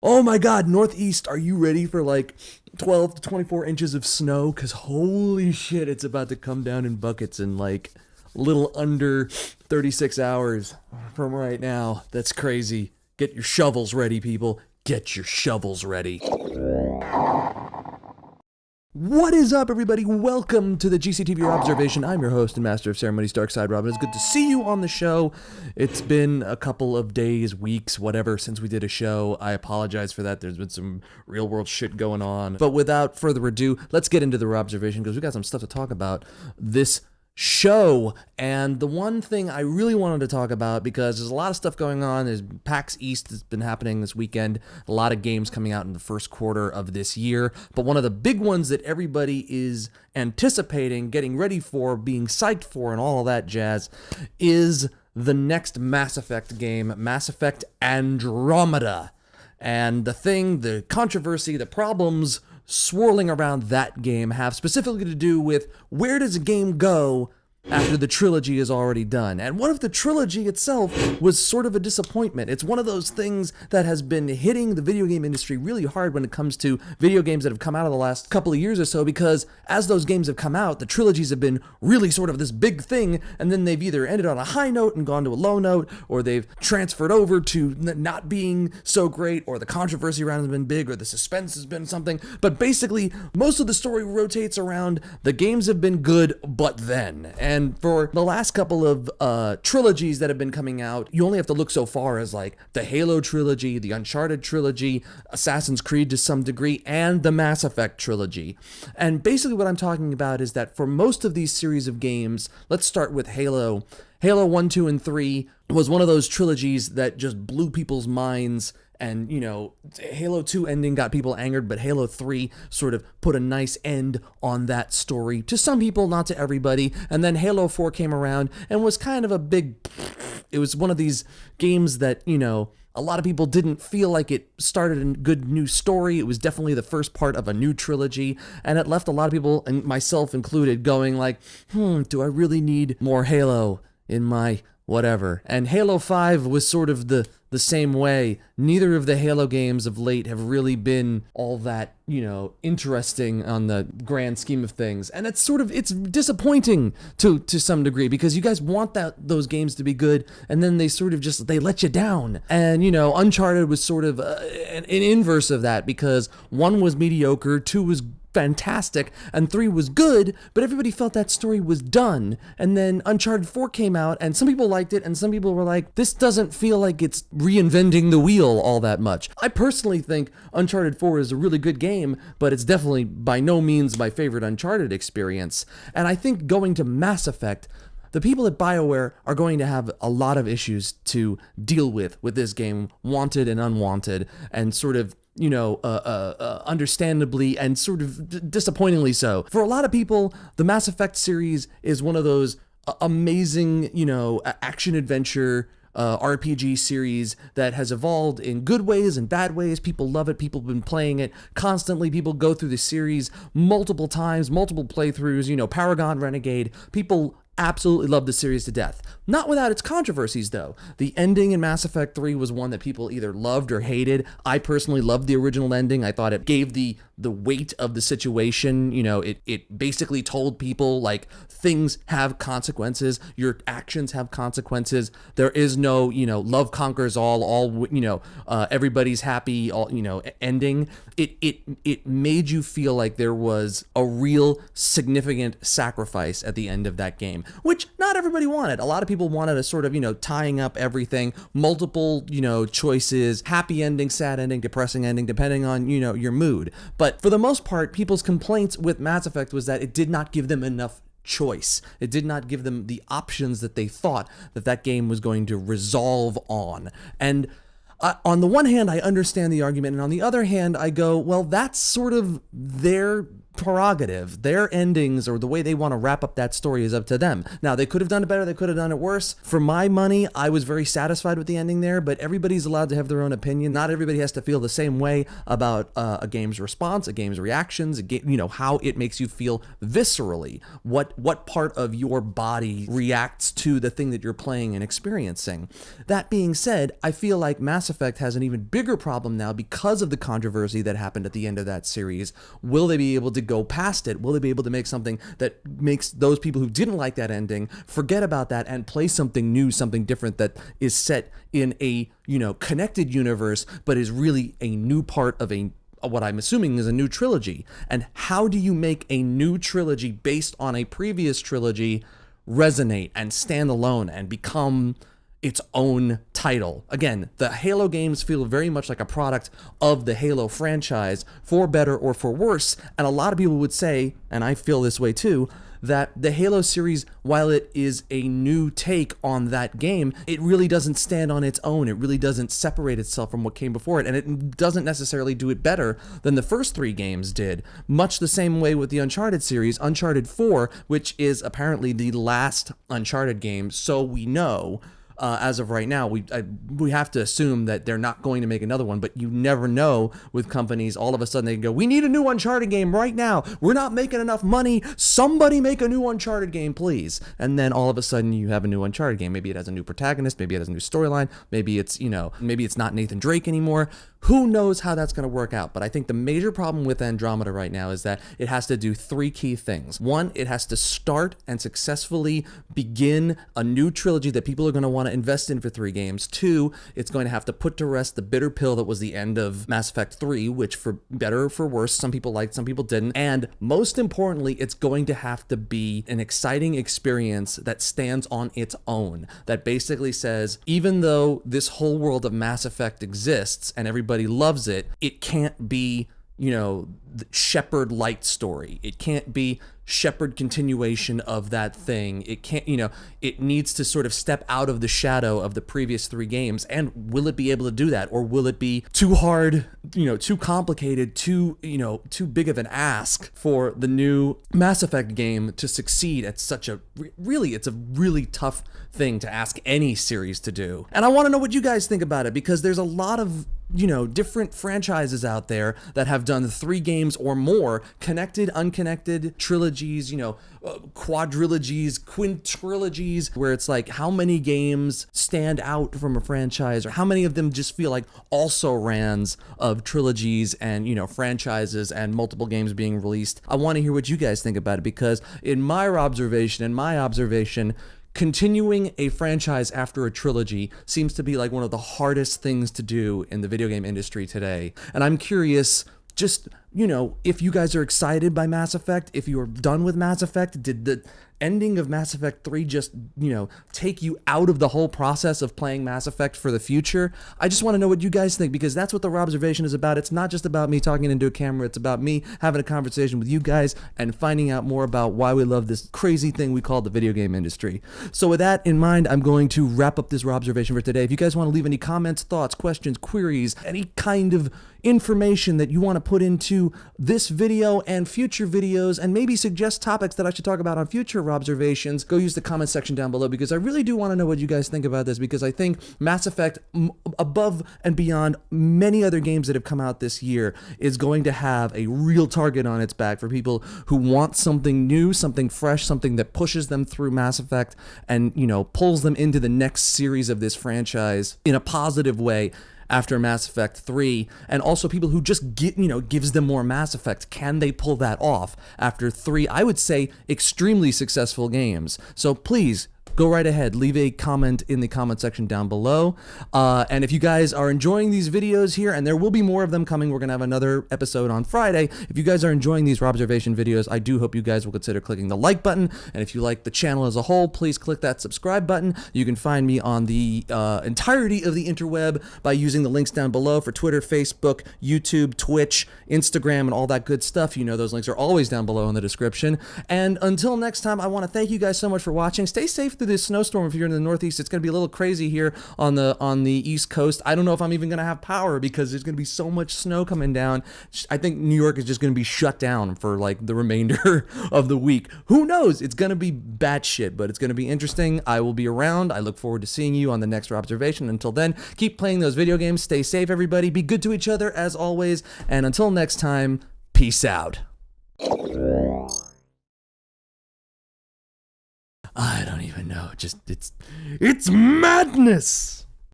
Oh my God, Northeast, are you ready for like 12 to 24 inches of snow? Because holy shit, it's about to come down in buckets in like a little under 36 hours from right now. That's crazy. Get your shovels ready, people. Get your shovels ready. What is up, everybody? Welcome to the GCTV Robservation. I'm your host and master of ceremonies, Darkside Robin. It's good to see you on the show. It's been a couple of days, weeks, whatever, since we did a show. I apologize for that. There's been some real world shit going on. But without further ado, let's get into the Robservation because we got some stuff to talk about this show. And the one thing I really wanted to talk about, because there's a lot of stuff going on, there's PAX East that's been happening this weekend, a lot of games coming out in the first quarter of this year, but one of the big ones that everybody is anticipating, getting ready for, being psyched for, and all of that jazz is the next Mass Effect game, Mass Effect Andromeda. And the controversy, the problems swirling around that game have specifically to do with where does a game go after the trilogy is already done. And what if the trilogy itself was sort of a disappointment? It's one of those things that has been hitting the video game industry really hard when it comes to video games that have come out of the last couple of years or so, because as those games have come out, the trilogies have been really sort of this big thing, and then they've either ended on a high note and gone to a low note, or they've transferred over to not being so great, or the controversy around it has been big, or the suspense has been something. But basically, most of the story rotates around the games have been good, but then. And for the last couple of trilogies that have been coming out, you only have to look so far as like the Halo trilogy, the Uncharted trilogy, Assassin's Creed to some degree, and the Mass Effect trilogy. And basically what I'm talking about is that for most of these series of games, let's start with Halo. Halo 1, 2, and 3 was one of those trilogies that just blew people's minds. And, you know, Halo 2 ending got people angered, but Halo 3 sort of put a nice end on that story. To some people, not to everybody. And then Halo 4 came around and was kind of a big... It was one of these games that, you know, a lot of people didn't feel like it started a good new story. It was definitely the first part of a new trilogy. And it left a lot of people, and myself included, going like, do I really need more Halo in my whatever? And Halo 5 was sort of the same way. Neither of the Halo games of late have really been all that, you know, interesting on the grand scheme of things. And it's disappointing to some degree, because you guys want those games to be good, and then they sort of they let you down. And, you know, Uncharted was sort of an inverse of that, because 1 was mediocre, 2 was fantastic, and 3 was good, but everybody felt that story was done. And then Uncharted 4 came out, and some people liked it, and some people were like, this doesn't feel like it's reinventing the wheel all that much. I personally think Uncharted 4 is a really good game, but it's definitely by no means my favorite Uncharted experience. And I think going to Mass Effect, the people at BioWare are going to have a lot of issues to deal with this game, wanted and unwanted, and sort of, you know, understandably and sort of disappointingly so. For a lot of people, the Mass Effect series is one of those amazing, you know, action-adventure RPG series that has evolved in good ways and bad ways. People love it. People have been playing it constantly. People go through the series multiple times, multiple playthroughs, you know, Paragon Renegade. People absolutely love the series to death. Not without its controversies, though. The ending in Mass Effect 3 was one that people either loved or hated. I personally loved the original ending. I thought it gave the weight of the situation. You know, it basically told people, like, things have consequences. Your actions have consequences. There is no, you know, love conquers all, you know, everybody's happy, all, you know, ending. It made you feel like there was a real significant sacrifice at the end of that game, which not everybody wanted. A lot of people wanted a sort of, you know, tying up everything, multiple, you know, choices, happy ending, sad ending, depressing ending, depending on, you know, your mood. But for the most part, people's complaints with Mass Effect was that it did not give them enough choice. It did not give them the options that they thought that game was going to resolve on. And on the one hand, I understand the argument, and on the other hand, I go, well, that's sort of their prerogative. Their endings or the way they want to wrap up that story is up to them. Now, they could have done it better, they could have done it worse. For my money, I was very satisfied with the ending there, but everybody's allowed to have their own opinion. Not everybody has to feel the same way about a game's response, a game's reactions, how it makes you feel viscerally. What part of your body reacts to the thing that you're playing and experiencing. That being said, I feel like Mass Effect has an even bigger problem now because of the controversy that happened at the end of that series. Will they be able to go past it? Will they be able to make something that makes those people who didn't like that ending forget about that and play something new, something different that is set in a, connected universe, but is really a new part of what I'm assuming is a new trilogy? And how do you make a new trilogy based on a previous trilogy resonate and stand alone and become its own title? Again, the Halo games feel very much like a product of the Halo franchise, for better or for worse. And a lot of people would say, and I feel this way too, that the Halo series, while it is a new take on that game, it really doesn't stand on its own. It really doesn't separate itself from what came before it, and it doesn't necessarily do it better than the first 3 games did. Much the same way with the Uncharted series, Uncharted 4, which is apparently the last Uncharted game, so we know. As of right now, we have to assume that they're not going to make another one, but you never know with companies. All of a sudden they can go, we need a new Uncharted game right now. We're not making enough money. Somebody make a new Uncharted game, please. And then all of a sudden you have a new Uncharted game. Maybe it has a new protagonist. Maybe it has a new storyline. Maybe it's, maybe it's not Nathan Drake anymore. Who knows how that's going to work out? But I think the major problem with Andromeda right now is that it has to do 3 key things. 1, it has to start and successfully begin a new trilogy that people are going to want to invest in for 3 games. 2, it's going to have to put to rest the bitter pill that was the end of Mass Effect 3, which for better or for worse, some people liked, some people didn't. And most importantly, it's going to have to be an exciting experience that stands on its own, that basically says, even though this whole world of Mass Effect exists and everybody loves it, it can't be, the Shepard light story. It can't be Shepard continuation of that thing. It can't, it needs to sort of step out of the shadow of the previous 3 games. And will it be able to do that? Or will it be too hard, too complicated, too big of an ask for the new Mass Effect game to succeed at such a, it's a really tough thing to ask any series to do. And I want to know what you guys think about it, because there's a lot of different franchises out there that have done 3 games or more, connected, unconnected, trilogies, quadrilogies, quintrilogies, where it's like, how many games stand out from a franchise, or how many of them just feel like also rans of trilogies and, franchises and multiple games being released. I want to hear what you guys think about it, because in my observation, continuing a franchise after a trilogy seems to be like one of the hardest things to do in the video game industry today. And I'm curious, just, if you guys are excited by Mass Effect, if you are done with Mass Effect, did the ending of Mass Effect 3 just, take you out of the whole process of playing Mass Effect for the future? I just want to know what you guys think, because that's what the Robservation is about. It's not just about me talking into a camera. It's about me having a conversation with you guys and finding out more about why we love this crazy thing we call the video game industry. So with that in mind, I'm going to wrap up this Robservation for today. If you guys want to leave any comments, thoughts, questions, queries, any kind of information that you want to put into this video and future videos, and maybe suggest topics that I should talk about on future Robservations, go use the comment section down below, because I really do want to know what you guys think about this, because I think Mass Effect, above and beyond many other games that have come out this year, is going to have a real target on its back for people who want something new, something fresh, something that pushes them through Mass Effect and, pulls them into the next series of this franchise in a positive way after Mass Effect 3, and also people who just gives them more Mass Effect. Can they pull that off after 3, I would say, extremely successful games? So please, go right ahead, leave a comment in the comment section down below. And if you guys are enjoying these videos here, and there will be more of them coming, we're going to have another episode on Friday. If you guys are enjoying these Robservation videos, I do hope you guys will consider clicking the like button. And if you like the channel as a whole, please click that subscribe button. You can find me on the entirety of the interweb by using the links down below for Twitter, Facebook, YouTube, Twitch, Instagram, and all that good stuff. Those links are always down below in the description. And until next time, I want to thank you guys so much for watching. Stay safe through through this snowstorm if you're in the Northeast. It's going to be a little crazy here on the East Coast. I don't know if I'm even going to have power because there's going to be so much snow coming down. I think New York is just going to be shut down for like the remainder of the week. Who knows? It's going to be batshit, but it's going to be interesting. I will be around. I look forward to seeing you on the next Robservation. Until then, keep playing those video games. Stay safe, everybody. Be good to each other as always. And until next time, peace out. I don't even know. Just it's madness.